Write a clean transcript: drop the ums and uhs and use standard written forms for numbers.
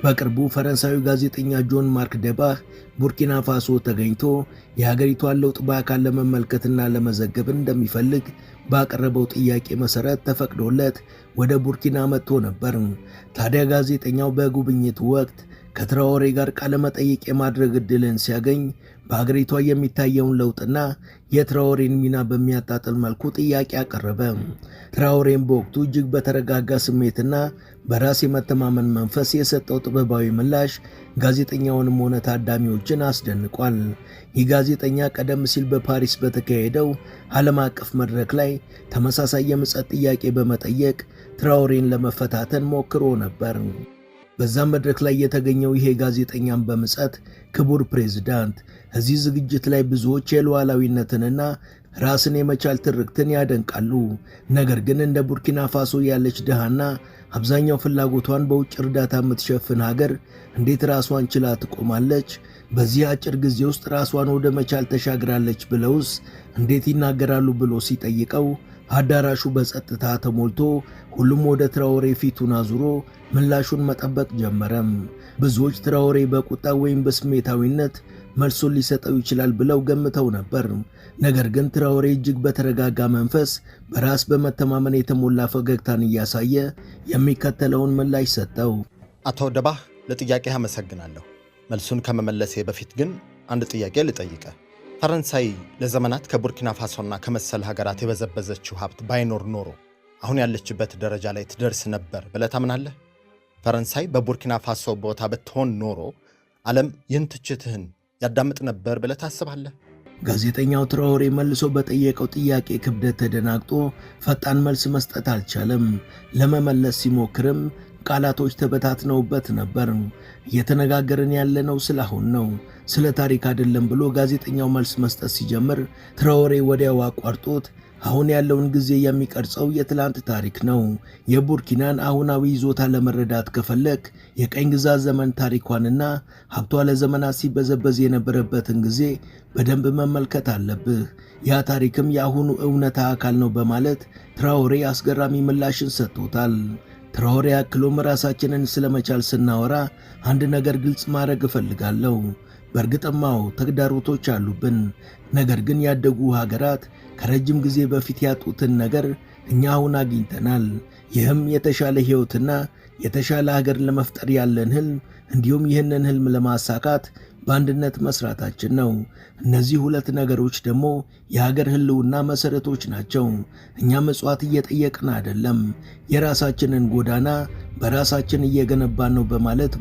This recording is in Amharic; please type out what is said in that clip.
በቅርቡ ፈረንሳዊ ጋዜጠኛ ጆን ማርክ ደባህ ቡርኪና ፋሶ ተገኝቶ የሀገሪቷን ለውጥ በአካል ለመመልከትና ለመዘገብ እንደሚፈልግ ባቀረበው ጥያቄ መሰረት ተፈቅዶለት ወደ ቡርኪና መጥቶ ነበር። ታዲያ ጋዜጠኛው በጉብኝቱ ወቅት ከትራኦሬ ጋር ቃለ መጠይቅ የማድረግ ዕድልን ሲያገኝ በሀገሪቷ የሚታየውን ለውጥና የትራኦሬን ሚና በሚያጣጥል መልኩ ጥያቄ አቀረበ። ትራኦሬን በወቅቱ እጅግ በተረጋጋ ስሜትና በራስ የመተማመን መንፈስ የሰጠው ጥበባዊ ምላሽ ጋዜጠኛውንም ሆነ ታዳሚዎችን አስደንቋል። ይህ ጋዜጠኛ ቀደም ሲል በፓሪስ በተካሄደው ዓለም አቀፍ መድረክ ላይ ተመሳሳይ የምጸት ጥያቄ በመጠየቅ ትራኦሬን ለመፈታተን ሞክሮ ነበር። በዛም መድረክ ላይ የተገኘው ይሄ ጋዜጠኛም በምጸት ክቡር ፕሬዝዳንት፣ እዚህ ዝግጅት ላይ ብዙዎች የሉዓላዊነትንና ራስን የመቻል ትርክትን ያደንቃሉ። ነገር ግን እንደ ቡርኪና ፋሶ ያለች ድሃና አብዛኛው ፍላጎቷን በውጭ እርዳታ የምትሸፍን ሀገር እንዴት ራሷን ችላ ትቆማለች? በዚህ አጭር ጊዜ ውስጥ ራሷን ወደ መቻል ተሻግራለች ብለውስ እንዴት ይናገራሉ? ብሎ ሲጠይቀው አዳራሹ በጸጥታ ተሞልቶ ሁሉም ወደ ትራኦሬ ፊቱን አዙሮ ምላሹን መጠበቅ ጀመረም። ብዙዎች ትራኦሬ በቁጣ ወይም በስሜታዊነት መልሱን ሊሰጠው ይችላል ብለው ገምተው ነበር። ነገር ግን ትራኦሬ እጅግ በተረጋጋ መንፈስ በራስ በመተማመን የተሞላ ፈገግታን እያሳየ የሚከተለውን ምላሽ ሰጠው። አቶ ደባህ፣ ለጥያቄህ አመሰግናለሁ። መልሱን ከመመለሴ በፊት ግን አንድ ጥያቄ ልጠይቀ። ፈረንሳይ ለዘመናት ከቡርኪና ፋሶና ከመሰል ሀገራት የበዘበዘችው ሀብት ባይኖር ኖሮ አሁን ያለችበት ደረጃ ላይ ትደርስ ነበር ብለህ ታምናለህ? ፈረንሳይ በቡርኪና ፋሶ ቦታ ብትሆን ኖሮ ዓለም ይህን ትችትህን ያዳምጥ ነበር ብለህ ታስባለህ? ጋዜጠኛው ትራኦሬ መልሶ በጠየቀው ጥያቄ ክብደት ተደናግጦ ፈጣን መልስ መስጠት አልቻለም። ለመመለስ ሲሞክርም ቃላቶች ተበታትነውበት ነበር። እየተነጋገርን ያለነው ስላሁን ነው፣ ስለ ታሪክ አይደለም ብሎ ጋዜጠኛው መልስ መስጠት ሲጀምር ትራኦሬ ወዲያው አቋርጦት አሁን ያለውን ጊዜ የሚቀርጸው የትላንት ታሪክ ነው። የቡርኪናን አሁናዊ ይዞታ ለመረዳት ከፈለክ የቀኝ ግዛት ዘመን ታሪኳንና ሀብቷ ለዘመናት ሲበዘበዝ የነበረበትን ጊዜ በደንብ መመልከት አለብህ። ያ ታሪክም የአሁኑ እውነታ አካል ነው በማለት ትራኦሬ አስገራሚ ምላሽን ሰጥቶታል። ትራኦሬ አክሎም ራሳችንን ስለመቻል ስናወራ አንድ ነገር ግልጽ ማድረግ እፈልጋለሁ። በእርግጥማው ተግዳሮቶች አሉብን። ነገር ግን ያደጉ ሀገራት ከረጅም ጊዜ በፊት ያጡትን ነገር እኛ አሁን አግኝተናል። ይህም የተሻለ ሕይወትና የተሻለ ሀገር ለመፍጠር ያለን ህልም፣ እንዲሁም ይህንን ህልም ለማሳካት በአንድነት መስራታችን ነው። እነዚህ ሁለት ነገሮች ደግሞ የሀገር ህልውና መሰረቶች ናቸው። እኛ ምጽዋት እየጠየቅን አይደለም፣ የራሳችንን ጎዳና በራሳችን እየገነባን ነው በማለት